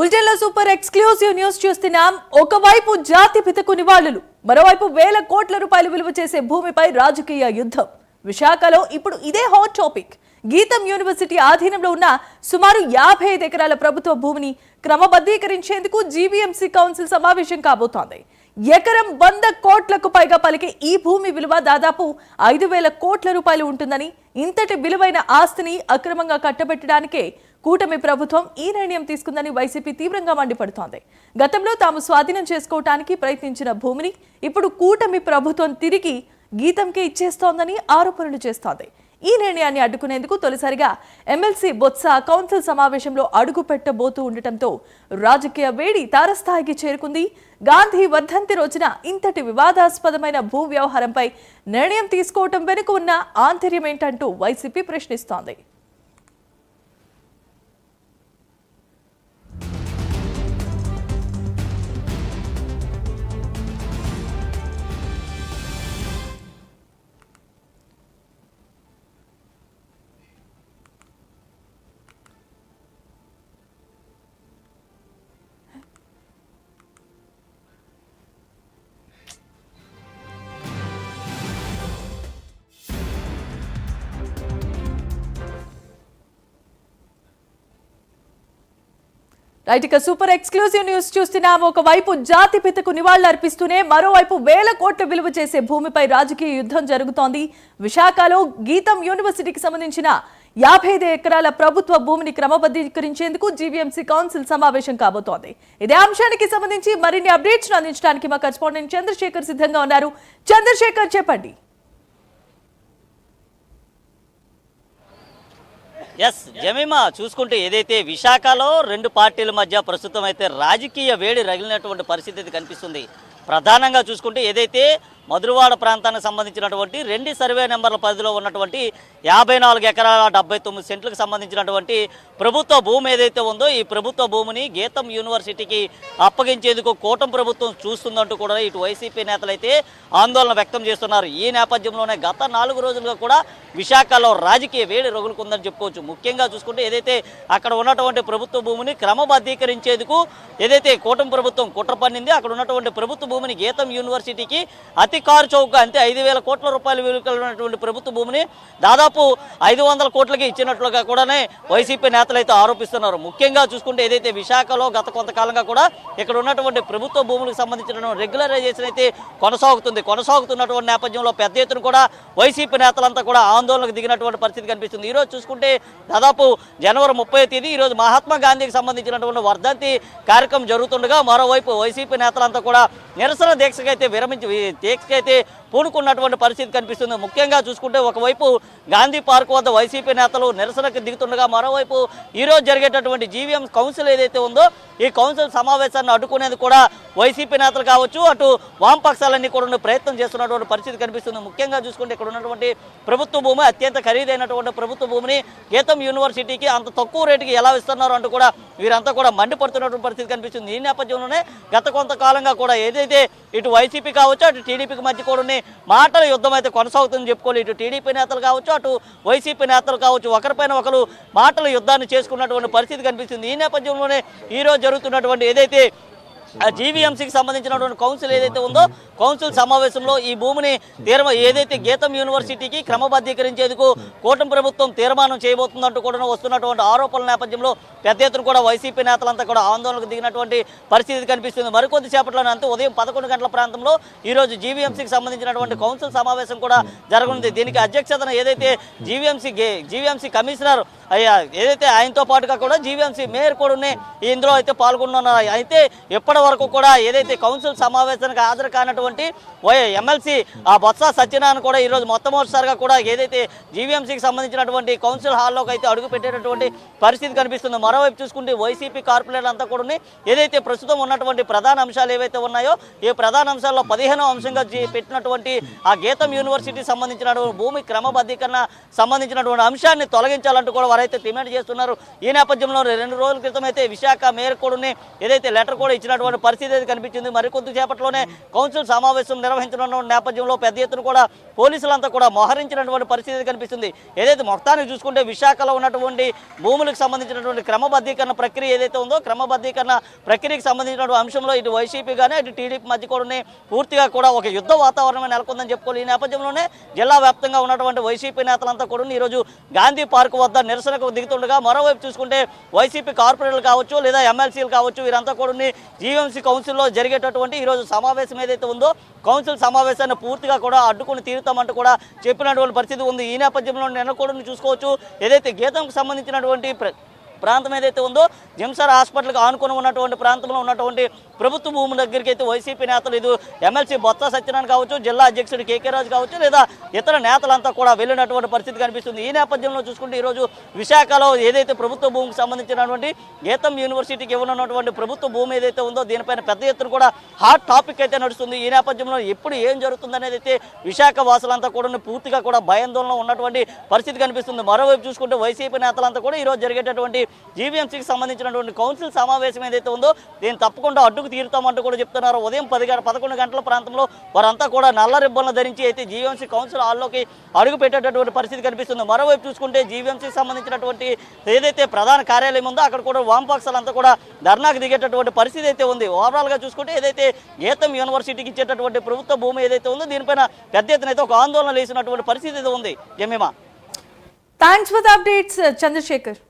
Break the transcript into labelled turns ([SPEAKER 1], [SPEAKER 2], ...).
[SPEAKER 1] బులెటిన్లో super exclusive news చూస్తున్నాం. ఒకవైపు జాతిపితకు నివాళులు, మరోవైపు వేల కోట్ల రూపాయలు విలువ చేసే భూమిపై రాజకీయ యుద్ధం. విశాఖలో ఇప్పుడు ఇదే హాట్ టాపిక్. గీతం యూనివర్సిటీ ఆధీనంలో ఉన్న సుమారు 55 ఎకరాల ప్రభుత్వ భూమిని క్రమబద్ధీకరించేందుకు జీవీఎంసీ కౌన్సిల్ సమావేశం కాబోతోంది. ఎకరం 100 కోట్లకు పైగా పలికే ఈ భూమి విలువ దాదాపు 5,000 కోట్ల రూపాయలు ఉంటుందని, ఇంతటి విలువైన ఆస్తిని అక్రమంగా కట్టబెట్టడానికే కూటమి ప్రభుత్వం ఈ నిర్ణయం తీసుకుందని వైసీపీ తీవ్రంగా మండిపడుతోంది. గతంలో తాము స్వాధీనం చేసుకోవడానికి ప్రయత్నించిన భూమిని ఇప్పుడు కూటమి ప్రభుత్వం తిరిగి గీతంకే ఇచ్చేస్తోందని ఆరోపణలు చేస్తోంది. ఈ నిర్ణయాన్ని అడ్డుకునేందుకు తొలిసారిగా ఎమ్మెల్సీ బొత్స కౌన్సిల్ సమావేశంలో అడుగు పెట్టబోతూ ఉండటంతో రాజకీయ వేడి తారస్థాయికి చేరుకుంది. గాంధీ వర్ధంతి రోజున ఇంతటి వివాదాస్పదమైన భూ వ్యవహారంపై నిర్ణయం తీసుకోవటం వెనుక ఉన్న ఆంతర్యం ఏంటంటూ వైసీపీ ప్రశ్నిస్తోంది. రైట్, ఇక సూపర్ ఎక్స్క్లూజివ్ న్యూస్ చూస్తున్నాము. ఒకవైపు జాతిపితకు నివాళులు అర్పిస్తూనే మరోవైపు వేల కోట్ల విలువ చేసే భూమిపై రాజకీయ యుద్ధం జరుగుతోంది. విశాఖలో గీతం యూనివర్సిటీకి సంబంధించిన 55 ఎకరాల ప్రభుత్వ భూమిని క్రమబద్ధీకరించేందుకు జీవీఎంసీ కౌన్సిల్ సమావేశం కాబోతోంది. ఇదే అంశానికి సంబంధించి మరిన్ని అప్డేట్స్ అందించడానికి మా కరెస్పాండెంట్ చంద్రశేఖర్ సిద్ధంగా ఉన్నారు. చంద్రశేఖర్, చెప్పండి.
[SPEAKER 2] ఎస్ జమీమా, చూసుకుంటే ఏదైతే విశాఖలో రెండు పార్టీల మధ్య ప్రస్తుతం అయితే రాజకీయ వేడి రగిలినటువంటి పరిస్థితి కనిపిస్తుంది. ప్రధానంగా చూసుకుంటే ఏదైతే మధురవాడ ప్రాంతానికి సంబంధించినటువంటి 2 సర్వే నెంబర్ల పరిధిలో ఉన్నటువంటి 54 ఎకరాల 79 సెంట్లకు సంబంధించినటువంటి ప్రభుత్వ భూమి ఏదైతే ఉందో ఈ ప్రభుత్వ భూమిని గీతం యూనివర్సిటీకి అప్పగించేందుకు కూటమి ప్రభుత్వం చూస్తుందంటూ కూడా ఇటు వైసీపీ నేతలు అయితే ఆందోళన వ్యక్తం చేస్తున్నారు. ఈ నేపథ్యంలోనే గత 4 రోజులుగా కూడా విశాఖలో రాజకీయ వేడి రగులుకుందని చెప్పుకోవచ్చు. ముఖ్యంగా చూసుకుంటే ఏదైతే అక్కడ ఉన్నటువంటి ప్రభుత్వ భూమిని క్రమబద్ధీకరించేందుకు ఏదైతే కూటమి ప్రభుత్వం కుట్ర పన్నింది, అక్కడ ఉన్నటువంటి ప్రభుత్వ భూమిని గీతం యూనివర్సిటీకి అతి కారు చౌక అంతే 5,000 కోట్ల రూపాయలు విలువ కలిగినటువంటి ప్రభుత్వ భూమిని దాదాపు 500 కోట్లకి ఇచ్చినట్లుగా కూడానే వైసీపీ నేతలు అయితే ఆరోపిస్తున్నారు. ముఖ్యంగా చూసుకుంటే ఏదైతే విశాఖలో గత కొంతకాలంగా కూడా ఇక్కడ ఉన్నటువంటి ప్రభుత్వ భూములకు సంబంధించిన రెగ్యులరైజేషన్ అయితే కొనసాగుతున్నటువంటి నేపథ్యంలో పెద్ద ఎత్తున కూడా వైసీపీ నేతలంతా కూడా ఆందోళనకు దిగినటువంటి పరిస్థితి కనిపిస్తుంది. ఈరోజు చూసుకుంటే దాదాపు జనవరి 30వ తేదీ ఈరోజు మహాత్మా గాంధీకి సంబంధించినటువంటి వర్ధంతి కార్యక్రమం జరుగుతుండగా మరోవైపు వైసీపీ నేతలంతా కూడా నిరసన దీక్షకైతే పూనుకున్నటువంటి పరిస్థితి కనిపిస్తుంది. ముఖ్యంగా చూసుకుంటే ఒకవైపు గాంధీ పార్క్ వద్ద వైసీపీ నేతలు నిరసనకు దిగుతుండగా మరోవైపు ఈరోజు జరిగేటటువంటి జీవీఎం కౌన్సిల్ ఏదైతే ఉందో ఈ కౌన్సిల్ సమావేశాన్ని అడ్డుకునేందుకు కూడా వైసీపీ నేతలు కావచ్చు అటు వామపక్షాలన్నీ కూడా ప్రయత్నం చేస్తున్నటువంటి పరిస్థితి కనిపిస్తుంది. ముఖ్యంగా చూసుకుంటే ఇక్కడ ఉన్నటువంటి ప్రభుత్వ భూమి అత్యంత ఖరీదైనటువంటి ప్రభుత్వ భూమిని గీతం యూనివర్సిటీకి అంత తక్కువ రేటుకి ఎలా ఇస్తున్నారు అంటూ కూడా వీరంతా కూడా మండిపడుతున్నటువంటి పరిస్థితి కనిపిస్తుంది. ఈ నేపథ్యంలోనే గత కొంతకాలంగా కూడా ఏదైతే ఇటు వైసీపీ కావచ్చు అటు టీడీపీకి మధ్య కూడా మాటల యుద్ధం అయితే కొనసాగుతుందని చెప్పుకోవాలి. ఇటు టీడీపీ నేతలు కావచ్చు అటు వైసీపీ నేతలు కావచ్చు ఒకరిపైన ఒకరు మాటల యుద్ధాన్ని చేసుకున్నటువంటి పరిస్థితి కనిపిస్తుంది. ఈ నేపథ్యంలోనే ఈరోజు జరుగుతున్నటువంటి ఏదైతే జీవీఎంసీకి సంబంధించినటువంటి కౌన్సిల్ ఏదైతే ఉందో కౌన్సిల్ సమావేశంలో ఈ భూమిని ఏదైతే గీతం యూనివర్సిటీకి క్రమబద్ధీకరించేందుకు కూటమి ప్రభుత్వం తీర్మానం చేయబోతుందంటూ కూడా వస్తున్నటువంటి ఆరోపణల నేపథ్యంలో పెద్ద ఎత్తున కూడా వైసీపీ నేతలంతా కూడా ఆందోళనకు దిగినటువంటి పరిస్థితి కనిపిస్తుంది. మరికొద్ది సేపట్లోనే అంతే ఉదయం 11 గంటల ప్రాంతంలో ఈరోజు జీవీఎంసీకి సంబంధించినటువంటి కౌన్సిల్ సమావేశం కూడా జరగనుంది. దీనికి అధ్యక్షతన ఏదైతే జీవీఎంసీ కమిషనర్ ఏదైతే ఆయనతో పాటుగా కూడా జీవీఎంసీ మేయర్ కూడా ఇందులో అయితే పాల్గొన్నారు. అయితే ఇప్పటి వరకు కూడా ఏదైతే కౌన్సిల్ సమావేశానికి హాజరు కానటువంటి ఎమ్మెల్సీ బొత్స సత్యనారాయణ కూడా ఈరోజు మొట్టమొదటిసారిగా కూడా ఏదైతే జీవీఎంసీకి సంబంధించినటువంటి కౌన్సిల్ హాల్లోకి అయితే అడుగు పెట్టేటటువంటి పరిస్థితి కనిపిస్తుంది. మరోవైపు చూసుకుంటే వైసీపీ కార్పొరేటర్లు అంతా కూడా ఏదైతే ప్రస్తుతం ఉన్నటువంటి ప్రధాన అంశాలు ఏవైతే ఉన్నాయో ఈ ప్రధాన అంశాల్లో 15వ అంశంగా పెట్టినటువంటి ఆ గీతం యూనివర్సిటీ సంబంధించినటువంటి భూమి క్రమబద్ధీకరణ సంబంధించినటువంటి అంశాన్ని తొలగించాలంటూ కూడా వారైతే డిమాండ్ చేస్తున్నారు. ఈ నేపథ్యంలో 2 రోజుల క్రితం అయితే విశాఖ మేయర్ కూడా ఏదైతే లెటర్ కూడా ఇచ్చినటువంటి పరిస్థితి అయితే కనిపించింది. మరికొద్ది సేపట్లోనే కౌన్సిల్ సమావేశం నిర్వహించనున్న నేపథ్యంలో పెద్ద ఎత్తున కూడా పోలీసులంతా కూడా మోహరించినటువంటి పరిస్థితి కనిపిస్తుంది. ఏదైతే మొత్తానికి చూసుకుంటే విశాఖలో ఉన్నటువంటి భూములకు సంబంధించినటువంటి క్రమబద్ధీకరణ ప్రక్రియ ఏదైతే ఉందో క్రమబద్ధీకరణ ప్రక్రియకు సంబంధించినటువంటి అంశంలో ఇటు వైసీపీ కానీ ఇటు టీడీపీ మధ్య కూడా పూర్తిగా కూడా ఒక యుద్ధ వాతావరణమే నెలకొందని చెప్పుకోవాలి. ఈ నేపథ్యంలోనే జిల్లా వ్యాప్తంగా ఉన్నటువంటి వైసీపీ నేతలంతా కూడా ఈరోజు గాంధీ పార్క్ వద్ద నిరసనకు దిగుతుండగా, మరోవైపు చూసుకుంటే వైసీపీ కార్పొరేటర్లు కావచ్చు లేదా ఎమ్మెల్సీలు కావచ్చు వీరంతా కూడా జీవీఎంసీ కౌన్సిల్లో జరిగేటటువంటి ఈరోజు సమావేశం ఏదైతే ఉందో కౌన్సిల్ సమావేశాన్ని పూర్తిగా కూడా అడ్డుకుని తీరుతామంటూ కూడా చెప్పినటువంటి పరిస్థితి ఉంది. ఈ నేపథ్యంలో నిన్న కూడా చూసుకోవచ్చు ఏదైతే గీతంకు సంబంధించినటువంటి ప్రాంతం ఏదైతే ఉందో జిమ్సార్ హాస్పిటల్కి ఆనుకుని ఉన్నటువంటి ప్రాంతంలో ఉన్నటువంటి ప్రభుత్వ భూముల దగ్గరికి అయితే వైసీపీ నేతలు ఇది ఎమ్మెల్సీ బొత్స సత్యనారాయణ కావచ్చు, జిల్లా అధ్యక్షుడు కేకే రాజు కావచ్చు లేదా ఇతర నేతలంతా కూడా వెళ్ళినటువంటి పరిస్థితి కనిపిస్తుంది. ఈ నేపథ్యంలో చూసుకుంటే ఈరోజు విశాఖలో ఏదైతే ప్రభుత్వ భూమికి సంబంధించినటువంటి గీతం యూనివర్సిటీకి ఇవ్వనున్నటువంటి ప్రభుత్వ భూమి ఏదైతే ఉందో దీనిపైన పెద్ద ఎత్తున కూడా హాట్ టాపిక్ అయితే నడుస్తుంది. ఈ నేపథ్యంలో ఎప్పుడు ఏం జరుగుతుంది అనేది అయితే విశాఖ వాసులంతా కూడా పూర్తిగా కూడా భయాందోళనలో ఉన్నటువంటి పరిస్థితి కనిపిస్తుంది. మరోవైపు చూసుకుంటే వైసీపీ నేతలంతా కూడా ఈరోజు జరిగేటటువంటి జీవీఎంసీకి సంబంధించినటువంటి కౌన్సిల్ సమావేశం ఏదైతే ఉందో దీన్ని తప్పకుండా అడ్డుకు తీరుతామంటూ కూడా చెప్తున్నారు. ఉదయం 11 గంటల ప్రాంతంలో వారంతా కూడా నల్ల రిబ్బన్లు ధరించి అయితే జీవీఎంసీ కౌన్సిల్ హాల్లోకి అడుగు పెట్టేటటువంటి పరిస్థితి కనిపిస్తుంది. మరోవైపు చూసుకుంటే జీవీఎంసీకి సంబంధించినటువంటి ఏదైతే ప్రధాన కార్యాలయం ఉందో అక్కడ కూడా వామపక్షాలంతా కూడా ధర్నాకు దిగేటటువంటి పరిస్థితి అయితే ఉంది. ఓవరాల్గా చూసుకుంటే ఏదైతే గీతం యూనివర్సిటీకి ఇచ్చేటటువంటి ప్రభుత్వ భూమి ఏదైతే ఉందో దీనిపైన పెద్ద ఎత్తున అయితే ఒక ఆందోళన లేసినటువంటి పరిస్థితి అయితే ఉంది. Jemimah,
[SPEAKER 1] thanks for the updates Chandrasekhar.